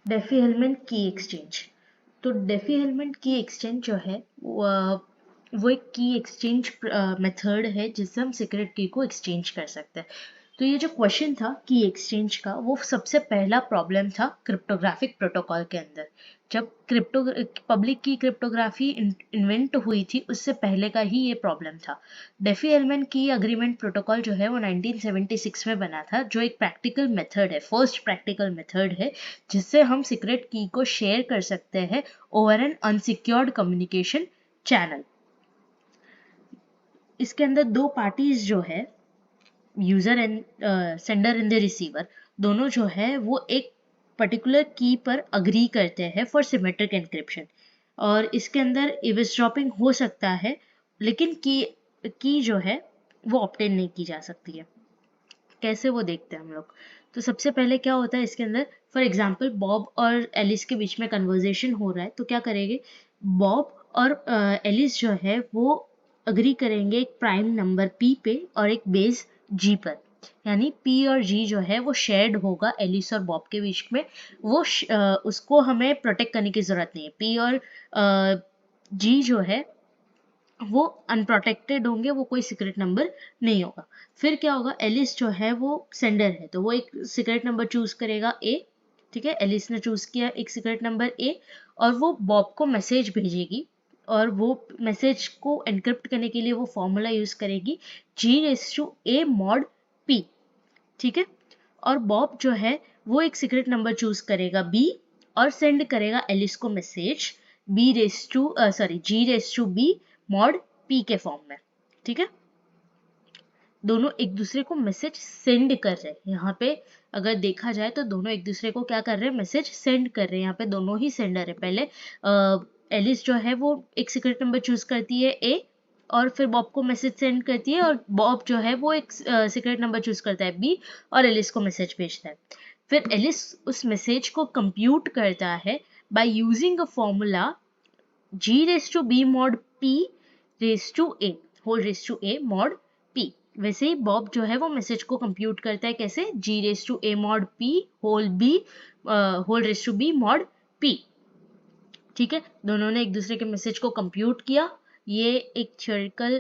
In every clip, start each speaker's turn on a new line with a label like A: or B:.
A: DeFi-Hellman की exchange. तो DeFi-Hellman की एक्सचेंज जो है वो एक की एक्सचेंज मेथड है जिससे हम सीक्रेट की को एक्सचेंज कर सकते हैं। तो ये जो क्वेश्चन था की एक्सचेंज का, वो सबसे पहला प्रॉब्लम था क्रिप्टोग्राफिक प्रोटोकॉल के अंदर। जब पब्लिक की क्रिप्टोग्राफी इन्वेंट हुई थी, उससे पहले का ही ये प्रॉब्लम था। डेफी-हेलमैन की अग्रीमेंट प्रोटोकॉल जो है वो 1976 में बना था, जो एक प्रैक्टिकल मेथड है, फर्स्ट प्रैक्टिकल मेथड है जिससे हम सीक्रेट की को शेयर कर सकते हैं over an unsecured communication channel. इसके अंदर दो पार्टीज जो है, user and sender and the receiver, दोनों जो है वो एक पर्टिकुलर की पर अग्री करते हैं फॉर सिमेट्रिक एन्क्रिप्शन। और इसके अंदर इविसड्रॉपिंग हो सकता है, लेकिन की जो है वो ऑब्टेन नहीं की जा सकती है। कैसे, वो देखते हैं हम लोग। तो सबसे पहले क्या होता है इसके अंदर, फॉर एग्जाम्पल बॉब और एलिस के बीच में कन्वर्जेशन हो रहा है, तो क्या करेंगे, बॉब और एलिस जो है वो अग्री करेंगे एक प्राइम नंबर पी पे और एक बेस जी पर। यानी पी और जी जो है वो शेयर्ड होगा एलिस और बॉब के बीच में। उसको हमें प्रोटेक्ट करने की जरूरत नहीं है। पी और जी जो है वो अनप्रोटेक्टेड होंगे, वो कोई सीक्रेट नंबर नहीं होगा। फिर क्या होगा, एलिस जो है वो सेंडर है, तो वो एक सीक्रेट नंबर चूज करेगा ए। ठीक है, एलिस ने चूज किया एक सीक्रेट नंबर ए, और वो बॉब को मैसेज भेजेगी, और वो मैसेज को एनक्रिप्ट करने के लिए वो फॉर्मूला यूज करेगी G⁻A mod P। ठीक है, और बॉब जो है वो एक सीक्रेट नंबर चूज करेगा बी, और सेंड करेगा एलिस को मैसेज G⁻B mod P के फॉर्म में। ठीक है, दोनों एक दूसरे को मैसेज सेंड कर रहे हैं। यहाँ पे अगर देखा जाए तो दोनों एक दूसरे को क्या कर रहे हैं, मैसेज सेंड कर रहे हैं। यहाँ पे दोनों ही सेंडर है। पहले एलिस जो है वो एक सीक्रेट नंबर चूज करती है ए, और फिर बॉब को मैसेज सेंड करती है, और बॉब जो है वो एक सीक्रेट नंबर चूज करता है बी, और एलिस को मैसेज भेजता है। फिर एलिस उस मैसेज को कंप्यूट करता है by using a formula G⁻B mod P raise to A mod P। वैसे ही बॉब जो है वो मैसेज को कंप्यूट करता है कैसे, G⁻A mod P raise to B mod P। ठीक है, दोनों ने एक दूसरे के मैसेज को कंप्यूट किया। ये एक थ्योरेटिकल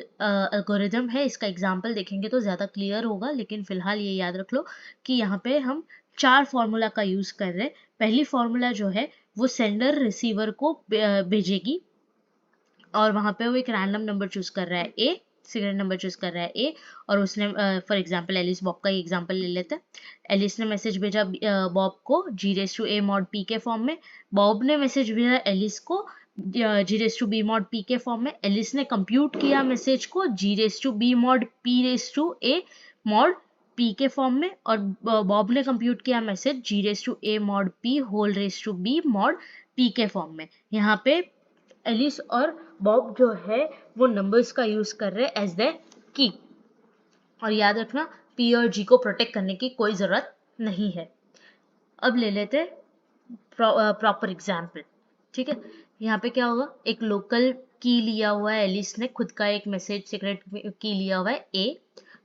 A: एल्गोरिथम है, इसका एग्जांपल देखेंगे तो ज़्यादा क्लियर होगा, लेकिन फिलहाल ये याद रख लो कि यहाँ पे हम 4 फॉर्मूला का यूज़ कर रहे हैं। पहली फॉर्मूला जो है वो सेंडर रिसीवर को भेजेगी, और वहाँ पे वो एक रैंडम नंबर चूज कर रहा है ए, सीक्रेट नंबर चूज कर रहा है ए, और उसने फॉर एग्जांपल एलिस बॉब का ही एग्जांपल ले लेते हैं। एलिस ने मैसेज भेजा बॉब को G⁻A mod P के फॉर्म में, बॉब ने मैसेज भेजा एलिस को G⁻B mod P के फॉर्म में। एलिस ने कंप्यूट किया मैसेज को G⁻B mod P⁻A mod P के फॉर्म में, और बॉब ने कंप्यूट किया message G⁻A mod P⁻B mod P के फॉर्म में। यहाँ पे एलिस और बॉब जो है वो नंबर्स का यूज कर रहे हैं एज द की। और याद रखना, पी और जी को प्रोटेक्ट करने की कोई जरूरत नहीं है। अब ले लेते प्रॉपर एग्जाम्पल। ठीक है, यहाँ पे क्या होगा, एक लोकल की लिया हुआ है, एलिस ने खुद का एक मैसेज सीक्रेट की लिया हुआ है ए,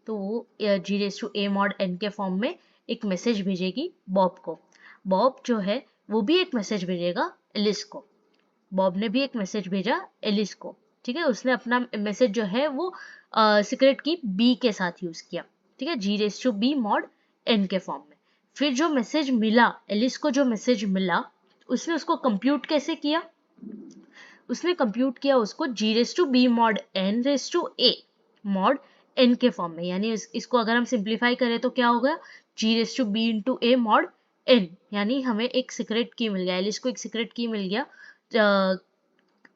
A: तो वो G⁻A mod N के फॉर्म में एक मैसेज भेजेगी बॉब को। बॉब जो है वो भी एक मैसेज भेजेगा एलिस को। बॉब ने भी एक मैसेज भेजा एलिस को। ठीक है, उसने अपना मैसेज जो है वो सीक्रेट की बी के साथ यूज किया। ठीक है, G⁻B mod N के फॉर्म में। फिर जो मैसेज मिला एलिस को, जो मैसेज मिला उसने उसको कंप्यूट कैसे किया, उसने कंप्यूट किया उसको G⁻B mod N⁻A mod N के फॉर्म में। यानी इसको अगर हम सिंप्लीफाई करें तो क्या होगा, G⁻B⁻A mod N, यानी हमें एक सीक्रेट की मिल गया, एलिस को एक सीक्रेट की मिल गया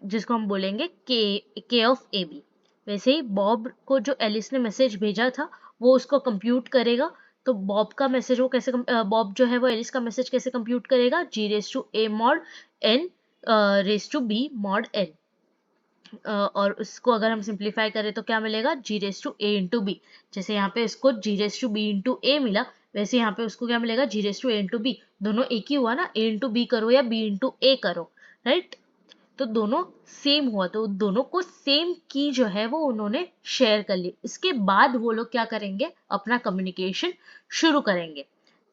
A: जिसको हम बोलेंगे K of AB। वैसे ही बॉब को जो एलिस ने मैसेज भेजा था वो उसको कंप्यूट करेगा। तो बॉब का मैसेज वो कैसे बॉब जो है वो एलिस का मैसेज कैसे कंप्यूट करेगा, G⁻A mod N raise to B mod N। और उसको अगर हम सिंप्लीफाई करें तो क्या मिलेगा, G⁻A⁻B। जैसे यहाँ पे इसको G⁻B⁻A मिला, वैसे यहाँ पे उसको क्या मिलेगा, G⁻A⁻B। दोनों एक ही हुआ ना, A⁻B करो या B⁻A करो, राइट। तो दोनों सेम हुआ, तो दोनों को सेम की जो है वो उन्होंने शेयर कर ली। इसके बाद वो लोग क्या करेंगे, अपना कम्युनिकेशन शुरू करेंगे।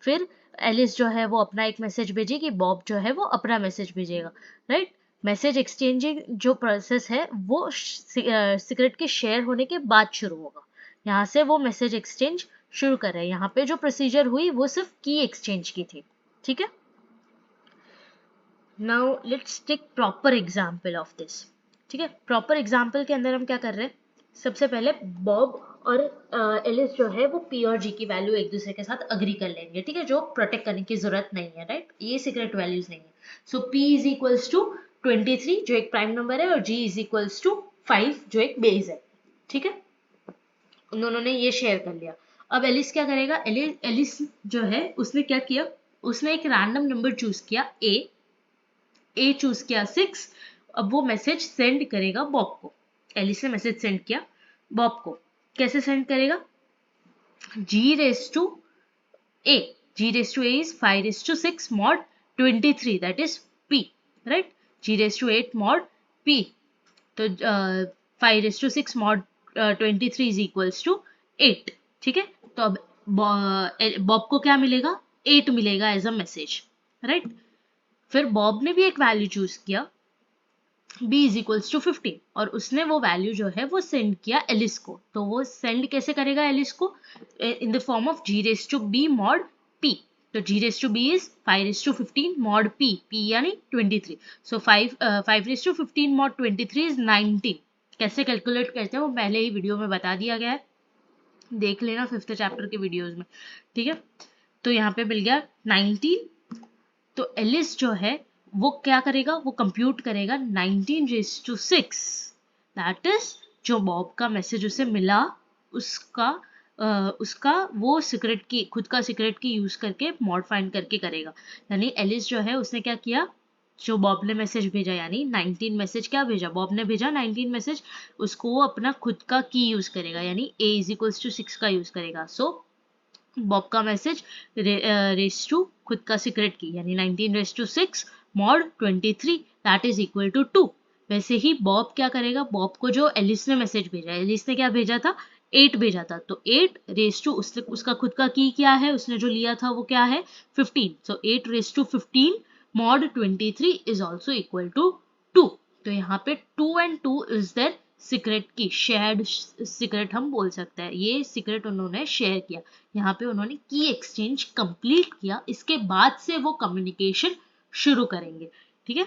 A: फिर एलिस जो है वो अपना एक मैसेज भेजेगी, बॉब जो है वो अपना मैसेज भेजेगा, राइट। मैसेज एक्सचेंजिंग जो प्रोसेस है वो सीक्रेट के शेयर होने के बाद शुरू होगा। यहाँ से वो मैसेज एक्सचेंज शुरू कर रहे हैं। यहाँ पे जो प्रोसीजर हुई वो सिर्फ की एक्सचेंज की थी, ठीक है। Now let's take proper example of this, ठीक है। प्रॉपर एग्जाम्पल के अंदर हम क्या कर रहे हैं, सबसे पहले बॉब और एलिस जो है वो पी और जी की वैल्यू एक दूसरे के साथ अग्री कर लेंगे, ठीक है, जो प्रोटेक्ट करने की जरूरत नहीं है, राइट, ये सीक्रेट वैल्यूज नहीं है। सो पी इज इक्वल्स टू 23 जो एक प्राइम नंबर है, और जी इज इक्वल्स टू 5 जो एक बेस है, ठीक है। उन दोनों ने ये शेयर कर लिया। अब एलिस क्या करेगा, एलिस जो है उसने क्या किया, उसने एक रैंडम नंबर चूज किया, ए चूज किया 6। अब वो मैसेज सेंड करेगा बॉब को। एलिस ने मैसेज सेंड किया बॉब को, कैसे सेंड करेगा, g raised to a, g raised to a is 5 raised to 6 mod 23, that is p, right, g raised to 8 mod p, तो 5 raised to 6 mod 23 is equals to 8, ठीक है। तो अब Bob को क्या मिलेगा, 8 मिलेगा एज अ मैसेज, राइट। फिर बॉब ने भी एक वैल्यू चूज किया, b इज इक्वल्स टू 15, और उसने वो वैल्यू जो है वो सेंड किया एलिस को। तो वो सेंड कैसे करेगा एलिस को, in the form of g raise to b mod p। तो g raise to b is 5 raise to 15 mod p यानी 23। So 5 raise to 15 mod 23 is 19। कैसे कैलकुलेट करते हैं वो पहले ही वीडियो में बता दिया गया है, देख लेना 5th चैप्टर के वीडियोज में, ठीक है। तो यहाँ पे मिल गया 19। तो एलिस जो है वो क्या करेगा, वो कंप्यूट करेगा 19 रेज टू 6, दैट इज जो बॉब का मैसेज उसे मिला उसका वो सीक्रेट की, खुद का सीक्रेट की यूज करके मॉड फाइंड करके करेगा। यानी एलिस जो है उसने क्या किया, जो बॉब ने मैसेज भेजा, यानी 19 मैसेज क्या भेजा, बॉब ने भेजा 19 मैसेज, उसको वो अपना खुद का की यूज करेगा, यानी a इज इक्वल्स टू 6 का यूज करेगा। सो बॉब का मैसेज रेस टू खुद का सीक्रेट की, यानी 19 raise to 6 mod 23 that is equal to 2। वैसे ही बॉब क्या करेगा, बॉब को जो एलिस ने मैसेज भेजा, एलिस ने क्या भेजा था, 8 भेजा था, तो 8 रेस टू उसका खुद का की क्या है, उसने जो लिया था वो क्या है 15। So 8 raise to 15 mod 23 is also equal to 2। तो यहाँ पे 2 and 2 is their secret key, shared secret हम बोल सकते हैं, ये सीक्रेट उन्होंने शेयर किया। यहाँ पे उन्होंने की एक्सचेंज कंप्लीट किया, इसके बाद से वो कम्युनिकेशन शुरू करेंगे, ठीक है।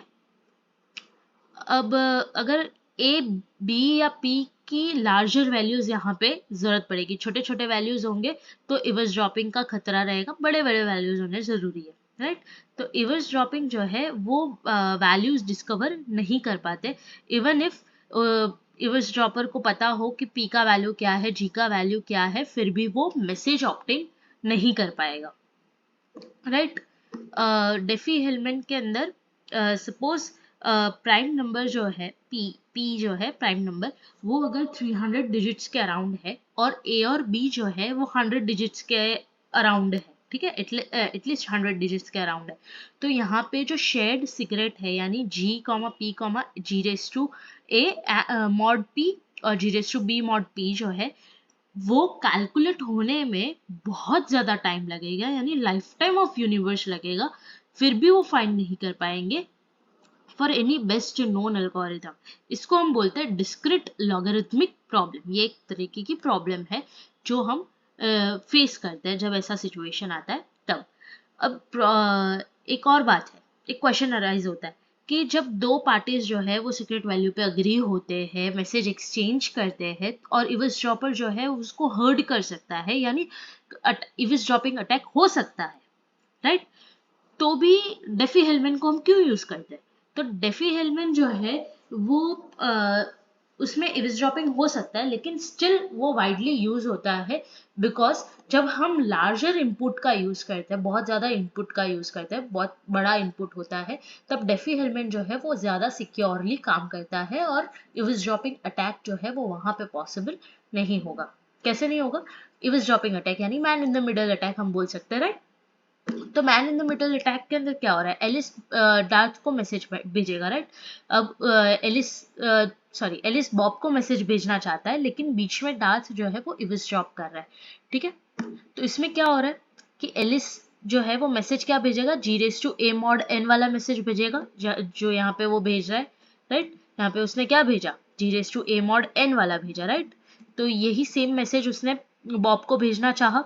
A: अब अगर ए बी या पी की लार्जर वैल्यूज यहाँ पे जरूरत पड़ेगी, छोटे छोटे वैल्यूज होंगे तो इवर्स ड्रॉपिंग का खतरा रहेगा, बड़े बड़े वैल्यूज होने जरूरी है, राइट। तो इवर्स ड्रॉपिंग जो है वो वैल्यूज डिस्कवर नहीं कर पाते, इवन इफ इवर्स ड्रॉपर को पता हो कि पी का वैल्यू क्या है, जी का वैल्यू क्या है, फिर भी वो मैसेज ऑब्टेन नहीं कर पाएगा, राइट। डेफी हेलमैन के अंदर सपोज प्राइम नंबर जो है पी जो है प्राइम नंबर, वो अगर 300 डिजिट्स के अराउंड है और ए और बी जो है वो 100 डिजिट्स के अराउंड है, ठीक है, एटलीस्ट 100 डिजिट्स के अराउंड है। तो यहाँ पे जो शेयर्ड सीक्रेट है, यानी G comma P comma G raise to A mod P और G raise to B mod P जो है वो कैलकुलेट होने में बहुत ज़्यादा टाइम लगेगा, यानी लाइफ टाइम ऑफ यूनिवर्स लगेगा, फिर भी वो फाइंड नहीं कर पाएंगे for any best known algorithm. इसको हम बोलते हैं डिस्क्रिट लॉगरिथमिक प्रॉब्लम। ये एक तरीके की प्रॉब्लम है जो हम फेस करते हैं जब ऐसा सिचुएशन आता है तब। अब एक और बात है, एक क्वेश्चन अराइज होता है कि जब दो पार्टीज जो है वो सीक्रेट वैल्यू पे अग्री होते हैं, मैसेज एक्सचेंज करते हैं, और इविस ड्रॉपर जो है उसको हर्ड कर सकता है, यानी इविस ड्रॉपिंग अटैक हो सकता है, राइट। तो भी डेफी हेलमैन को हम क्यों यूज करते हैं, तो डेफी हेलमैन जो है वो उसमें इविसड्रॉपिंग हो सकता है, लेकिन स्टिल वो वाइडली यूज होता है बिकॉज जब हम लार्जर इनपुट का यूज करते हैं, बहुत ज्यादा इनपुट का यूज करते हैं, बहुत बड़ा इनपुट होता है, तब डेफी हेलमैन जो है वो ज्यादा सिक्योरली काम करता है और इविसड्रॉपिंग अटैक जो है वो वहां पे पॉसिबल नहीं होगा। कैसे नहीं होगा, इविसड्रॉपिंग अटैक यानी man in the middle attack हम बोल सकते हैं, राइट। तो man in the middle attack के अंदर क्या हो रहा है, एलिस डार्थ को मैसेज भेजेगा, राइट। अब एलिस बॉब को मैसेज भेजना चाहता है, लेकिन बीच में डार्थ जो है वो इविसड्रॉप कर रहा है, ठीक है। तो इसमें क्या हो रहा है कि एलिस जो है वो मैसेज क्या भेजेगा, g⁻a mod n वाला मैसेज भेजेगा, जो यहाँ पे वो भेज रहा है, राइट। यहाँ पे उसने क्या भेजा, g⁻a mod n वाला भेजा, राइट। तो यही सेम मैसेज उसने बॉब को भेजना चाहा,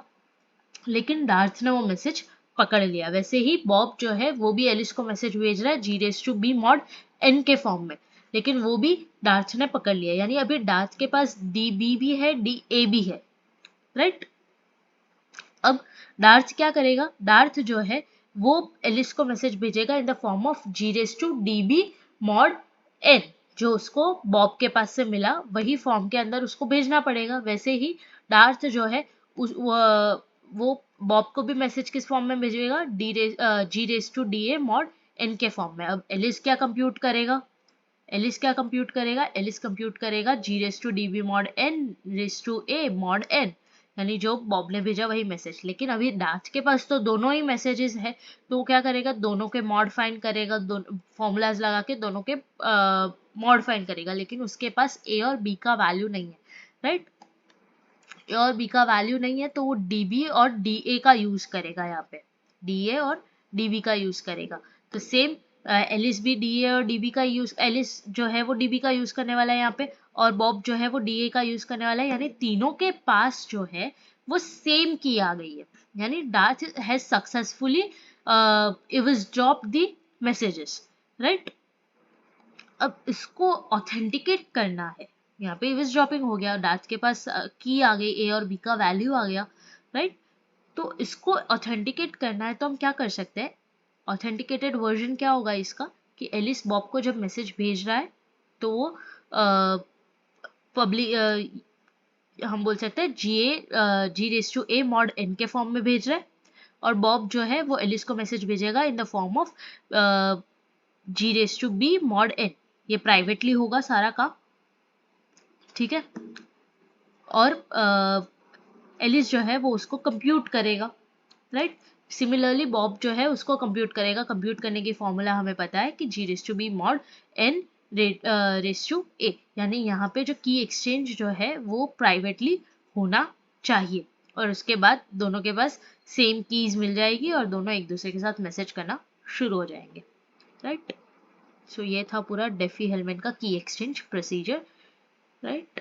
A: लेकिन डार्थ ने वो मैसेज पकड़ लिया। वैसे ही बॉब जो है वो भी एलिस को मैसेज भेज रहा है g⁻b mod n के फॉर्म में, लेकिन वो भी डार्थ ने पकड़ लिया। यानी अभी डार्थ के पास db भी है, da भी है, राइट। अब डार्थ क्या करेगा, डार्थ जो है वो एलिस को मैसेज भेजेगा इन the form of g⁻db mod n, जो उसको बॉब के पास से मिला वही फॉर्म के अंदर उसको भेजना पड़ेगा। वैसे ही डार्थ जो है वो बॉब को भी मैसेज किस फॉर्म में भेजेगा, g⁻da mod n के फॉर्म में। अब एलिस क्या कंप्यूट करेगा, एलिस कंप्यूट करेगा g⁻db mod n⁻a mod n, यानी जो बॉब ने भेजा वही मैसेज। लेकिन अभी डार्थ के पास तो दोनों ही मैसेजेस है, तो वो क्या करेगा, दोनों के मॉड फाइंड करेगा, फॉर्मूलाज लगा के दोनों के मॉड फाइंड करेगा, लेकिन उसके पास ए और बी का वैल्यू नहीं है, राइट। ए और बी का वैल्यू नहीं है, तो वो db और da का यूज करेगा, यहाँ पे da और db का यूज करेगा। तो सेम एलिस भी da और db का यूज, एलिस जो है वो db का यूज करने वाला है यहाँ पे, और बॉब जो है वो da का यूज करने वाला है। यानी तीनों के पास जो है वो सेम की आ गई है, यानी Darth has successfully eavesdropped the messages, right. अब इसको ऑथेंटिकेट करना है, यहाँ पे eavesdropping हो गया, डार्थ के पास की आ गई, ए और बी का वैल्यू आ गया, राइट। तो इसको ऑथेंटिकेट करना है तो हम क्या कर सकते हैं, ऑथेंटिकेटेड वर्जन क्या होगा इसका, कि एलिस बॉब को जब मैसेज भेज रहा है तो वो पब्लिक हम बोल सकते हैं g⁻a mod n के फॉर्म में भेज रहा है, और बॉब जो है वो एलिस को मैसेज भेजेगा इन the form of g⁻b mod n। ये प्राइवेटली होगा सारा काम, ठीक है। और एलिस जो है वो उसको कंप्यूट करेगा, राइट। सिमिलरली बॉब जो है उसको कंप्यूट करेगा, कंप्यूट करने की फॉर्मूला हमें पता है कि g⁻b mod n a, यानी यहाँ पे जो की एक्सचेंज जो है वो प्राइवेटली होना चाहिए, और उसके बाद दोनों के पास सेम कीज मिल जाएगी और दोनों एक दूसरे के साथ मैसेज करना शुरू हो जाएंगे, राइट। सो ये था पूरा डेफी हेलमैन का की एक्सचेंज प्रोसीजर, राइट।